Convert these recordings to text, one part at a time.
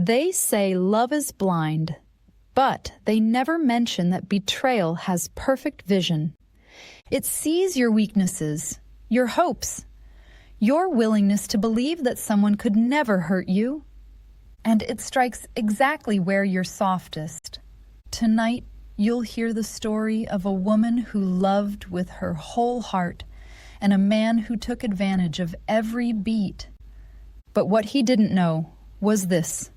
They say love is blind, but they never mention that betrayal has perfect vision. It sees your weaknesses, your hopes, your willingness to believe that someone could never hurt you, and it strikes exactly where you're softest. Tonight, you'll hear the story of a woman who loved with her whole heart and a man who took advantage of every beat. But what he didn't know was this: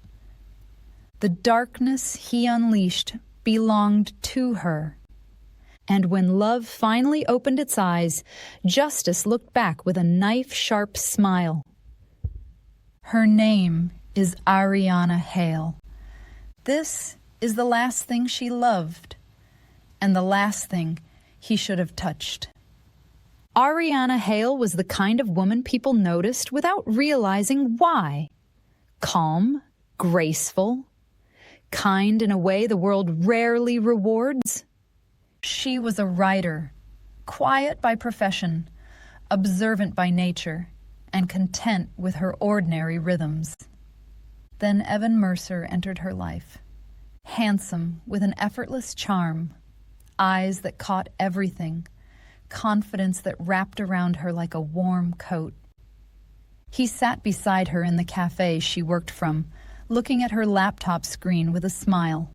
the darkness he unleashed belonged to her. And when love finally opened its eyes, justice looked back with a knife-sharp smile. Her name is Ariana Hale. This is the last thing she loved, and the last thing he should have touched. Ariana Hale was the kind of woman people noticed without realizing why. Calm, graceful, kind in a way the world rarely rewards. She was a writer, quiet by profession, observant by nature, and content with her ordinary rhythms. Then Evan Mercer entered her life, handsome with an effortless charm, eyes that caught everything, confidence that wrapped around her like a warm coat. He sat beside her in the cafe she worked from, looking at her laptop screen with a smile.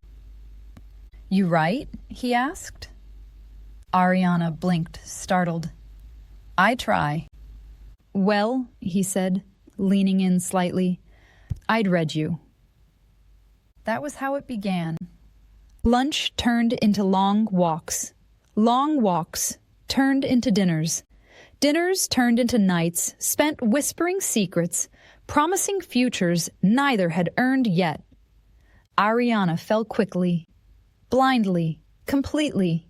"You write?" he asked. Ariana blinked, startled. "I try." "Well," he said, leaning in slightly, "I'd read you." That was how it began. Lunch turned into long walks turned into dinners. Dinners turned into nights spent whispering secrets, promising futures neither had earned yet. Ariana fell quickly, blindly, completely.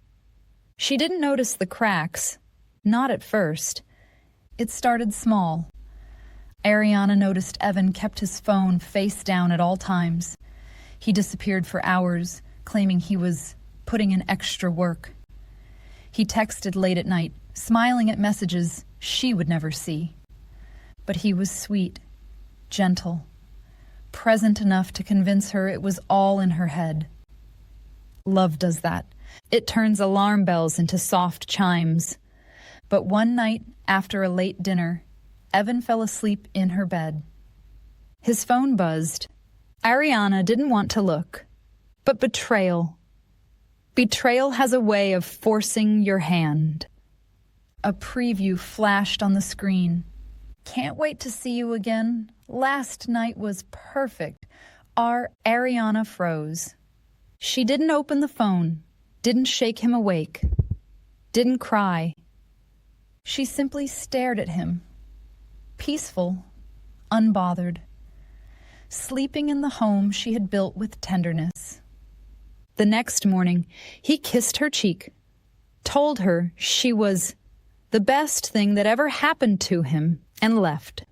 She didn't notice the cracks, not at first. It started small. Ariana noticed Evan kept his phone face down at all times. He disappeared for hours, claiming he was putting in extra work. He texted late at night, smiling at messages she would never see. But he was sweet, gentle, present enough to convince her it was all in her head. Love does that. It turns alarm bells into soft chimes. But one night, after a late dinner, Evan fell asleep in her bed. His phone buzzed. Ariana didn't want to look. But betrayal. Betrayal has a way of forcing your hand. A preview flashed on the screen. "Can't wait to see you again. Last night was perfect." Ariana froze. She didn't open the phone, didn't shake him awake, didn't cry. She simply stared at him, peaceful, unbothered, sleeping in the home she had built with tenderness. The next morning, he kissed her cheek, told her she was the best thing that ever happened to him, and left.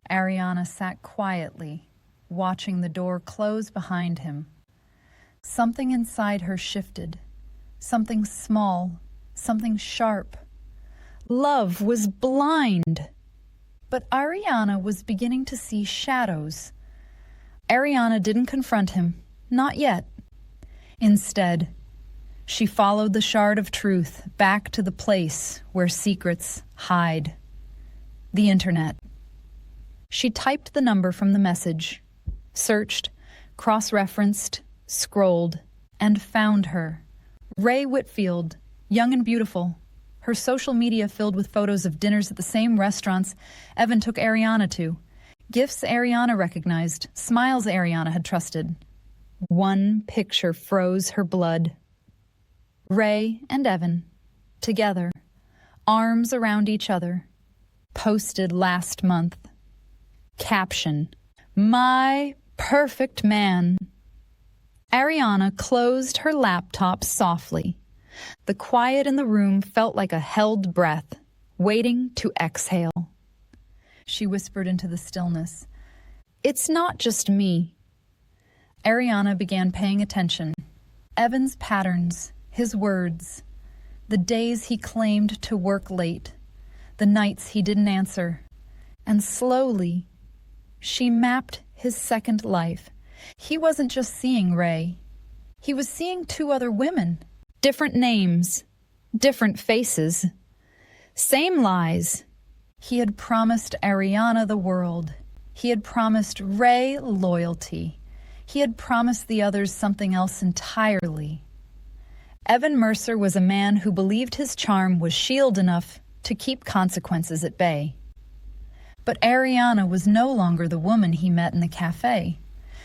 Ariana sat quietly, watching the door close behind him. Something inside her shifted, something small, something sharp. Love was blind. But Ariana was beginning to see shadows. Ariana didn't confront him, not yet. Instead, she followed the shard of truth back to the place where secrets hide. The internet. She typed the number from the message, searched, cross-referenced, scrolled, and found her. Ray Whitfield, young and beautiful. Her social media filled with photos of dinners at the same restaurants Evan took Ariana to. Gifts Ariana recognized, smiles Ariana had trusted. One picture froze her blood. Ray and Evan, together, arms around each other, posted last month. Caption, "My perfect man." Ariana closed her laptop softly. The quiet in the room felt like a held breath, waiting to exhale. She whispered into the stillness, "It's not just me." Ariana began paying attention. Evan's patterns, his words, the days he claimed to work late, the nights he didn't answer. And slowly, she mapped his second life. He wasn't just seeing Ray. He was seeing two other women. Different names, different faces. Same lies. He had promised Ariana the world. He had promised Ray loyalty. He had promised the others something else entirely. Evan Mercer was a man who believed his charm was shield enough to keep consequences at bay. But Ariana was no longer the woman he met in the cafe.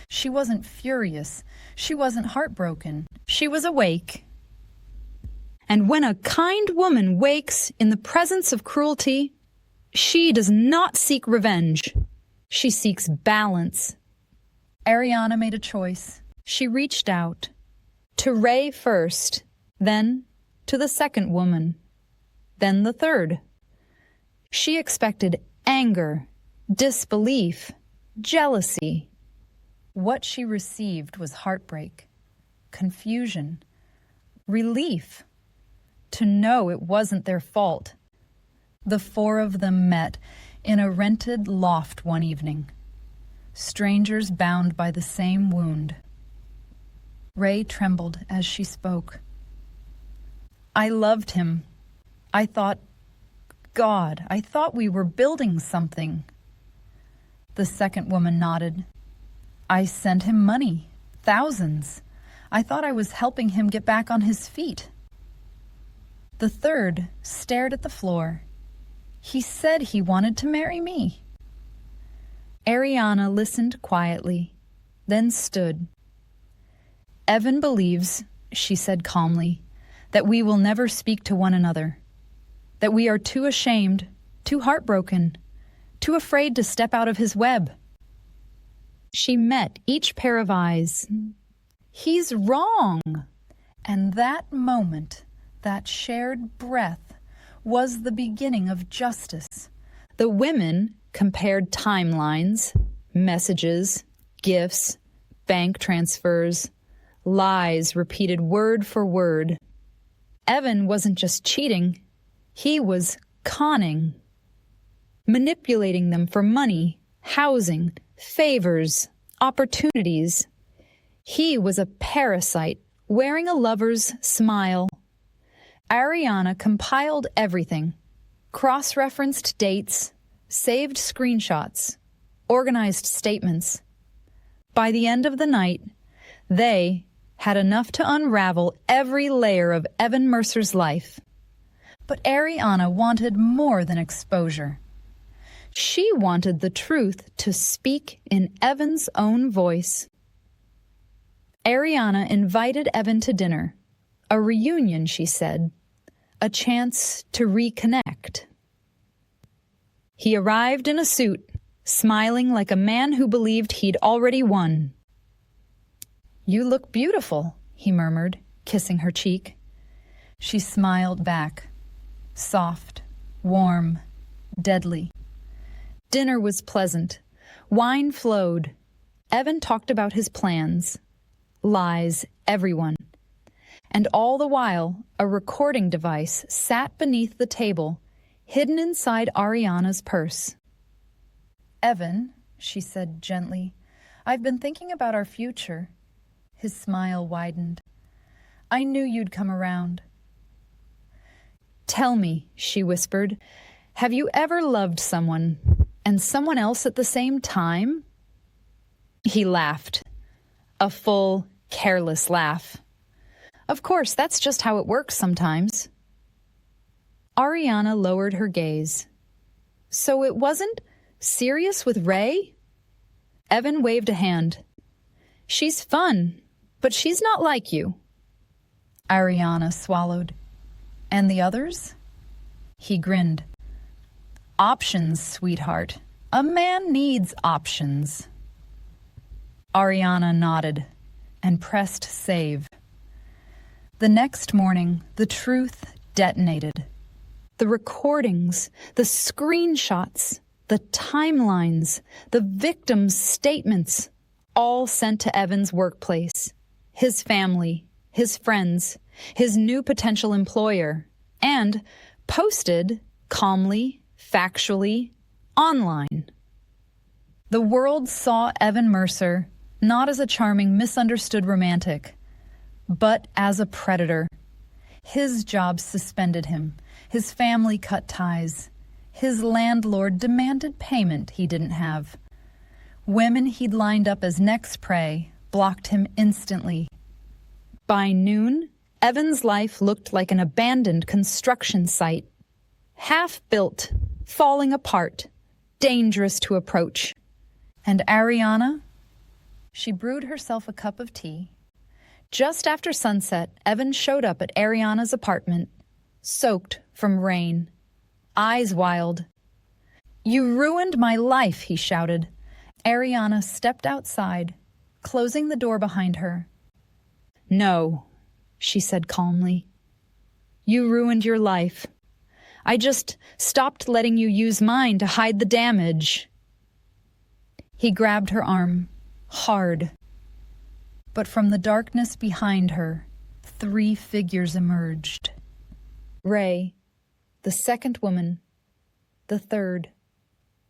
She wasn't furious. She wasn't heartbroken. She was awake. And when a kind woman wakes in the presence of cruelty, she does not seek revenge. She seeks balance. Ariana made a choice. She reached out. To Ray first, then to the second woman, then the third. She expected anger, disbelief, jealousy. What she received was heartbreak, confusion, relief. To know it wasn't their fault. The four of them met in a rented loft one evening. Strangers bound by the same wound. Ray trembled as she spoke. I loved him. I thought we were building something. The second woman nodded. I sent him money, thousands. I thought I was helping him get back on his feet. The third stared at the floor. He said he wanted to marry me. Ariana listened quietly, then stood. Evan believes, she said calmly, that we will never speak to one another, that we are too ashamed, too heartbroken, too afraid to step out of his web. She met each pair of eyes. He's wrong. And that moment, that shared breath, was the beginning of justice. The women compared timelines, messages, gifts, bank transfers, lies repeated word for word. Evan wasn't just cheating, he was conning, manipulating them for money, housing, favors, opportunities. He was a parasite, wearing a lover's smile. Ariana compiled everything, cross-referenced dates, saved screenshots, organized statements. By the end of the night, they had enough to unravel every layer of Evan Mercer's life. But Ariana wanted more than exposure. She wanted the truth to speak in Evan's own voice. Ariana invited Evan to dinner. A reunion, she said. A chance to reconnect. He arrived in a suit, smiling like a man who believed he'd already won. You look beautiful, he murmured, kissing her cheek. She smiled back, soft, warm, deadly. Dinner was pleasant. Wine flowed. Evan talked about his plans. Lies, everyone. And all the while, a recording device sat beneath the table, hidden inside Ariana's purse. Evan, she said gently, I've been thinking about our future. His smile widened. I knew you'd come around. Tell me, she whispered, have you ever loved someone and someone else at the same time? He laughed, a full, careless laugh. Of course, that's just how it works sometimes. Ariana lowered her gaze. So it wasn't serious with Ray? Evan waved a hand. She's fun, but she's not like you. Ariana swallowed. And the others? He grinned. Options, sweetheart. A man needs options. Ariana nodded and pressed save. The next morning, the truth detonated. The recordings, the screenshots, the timelines, the victims' statements, all sent to Evan's workplace, his family, his friends, his new potential employer, and posted calmly, factually, online. The world saw Evan Mercer not as a charming, misunderstood romantic, but as a predator. His job suspended him. His family cut ties. His landlord demanded payment he didn't have. Women he'd lined up as next prey blocked him instantly. By noon, Evan's life looked like an abandoned construction site. Half-built, falling apart, dangerous to approach. And Ariana? She brewed herself a cup of tea. Just after sunset, Evan showed up at Ariana's apartment, soaked from rain, eyes wild. "You ruined my life," he shouted. Ariana stepped outside, closing the door behind her. "No," she said calmly. "You ruined your life. I just stopped letting you use mine to hide the damage." He grabbed her arm, hard. But from the darkness behind her, 3 figures emerged. Ray, the second woman, the third.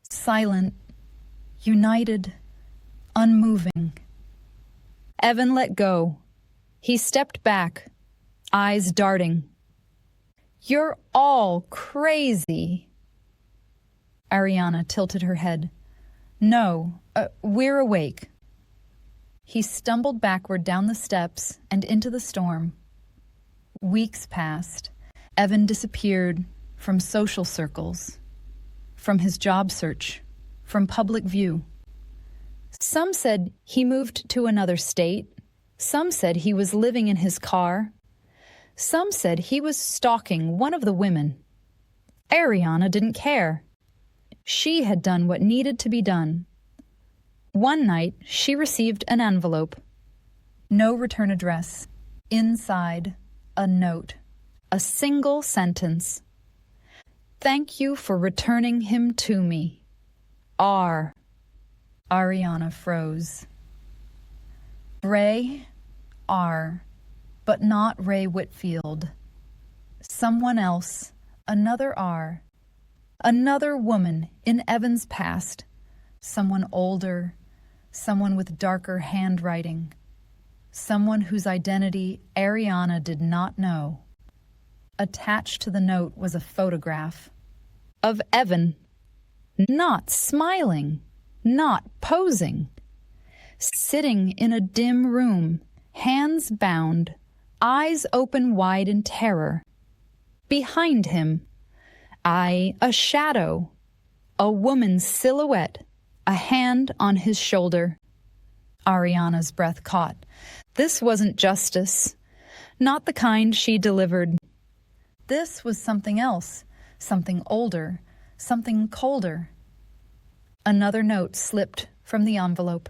Silent, united, unmoving. Evan let go. He stepped back, eyes darting. "You're all crazy." Ariana tilted her head. "No, we're awake." He stumbled backward down the steps and into the storm. Weeks passed. Evan disappeared from social circles, from his job search, from public view. Some said he moved to another state. Some said he was living in his car. Some said he was stalking one of the women. Ariana didn't care. She had done what needed to be done. One night, she received an envelope. No return address. Inside, a note. A single sentence. "Thank you for returning him to me. R." Ariana froze. Ray, R, but not Ray Whitfield. Someone else, another R. Another woman in Evan's past. Someone older, someone with darker handwriting. Someone whose identity Ariana did not know. Attached to the note was a photograph of Evan, not smiling, not posing, sitting in a dim room, hands bound, eyes open wide in terror. Behind him, a shadow, a woman's silhouette, a hand on his shoulder. Ariana's breath caught. This wasn't justice, not the kind she delivered. This was something else, something older, something colder. Another note slipped from the envelope.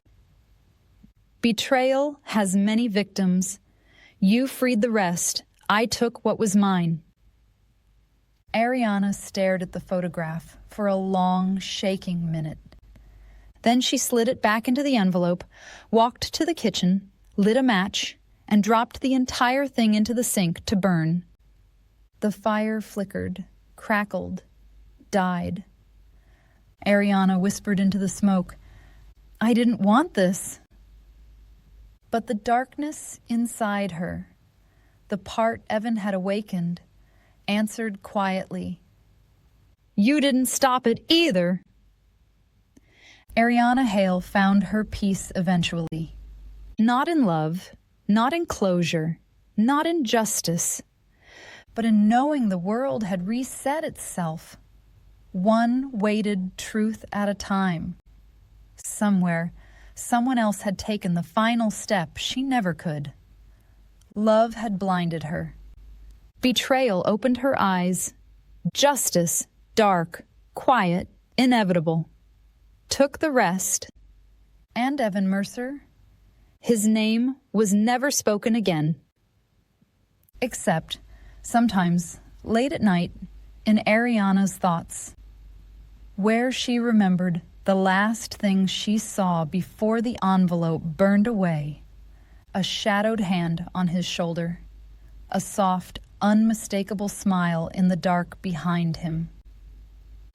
"Betrayal has many victims. You freed the rest. I took what was mine." Ariana stared at the photograph for a long, shaking minute. Then she slid it back into the envelope, walked to the kitchen, lit a match, and dropped the entire thing into the sink to burn. The fire flickered, crackled, died. Ariana whispered into the smoke, "I didn't want this." But the darkness inside her, the part Evan had awakened, answered quietly, "You didn't stop it either." Ariana Hale found her peace eventually. Not in love, not in closure, not in justice, but in knowing the world had reset itself, one weighted truth at a time. Somewhere, someone else had taken the final step she never could. Love had blinded her. Betrayal opened her eyes. Justice, dark, quiet, inevitable, took the rest. And Evan Mercer, his name was never spoken again. Except, sometimes, late at night, in Ariana's thoughts, where she remembered the last thing she saw before the envelope burned away, a shadowed hand on his shoulder, a soft, unmistakable smile in the dark behind him.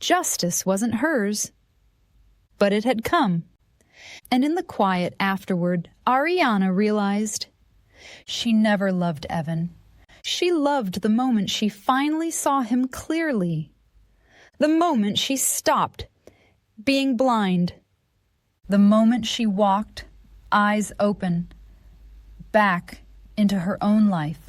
Justice wasn't hers. but it had come. And in the quiet afterward, Ariana realized she never loved Evan. She loved the moment she finally saw him clearly. The moment she stopped being blind. The moment she walked, eyes open, back into her own life.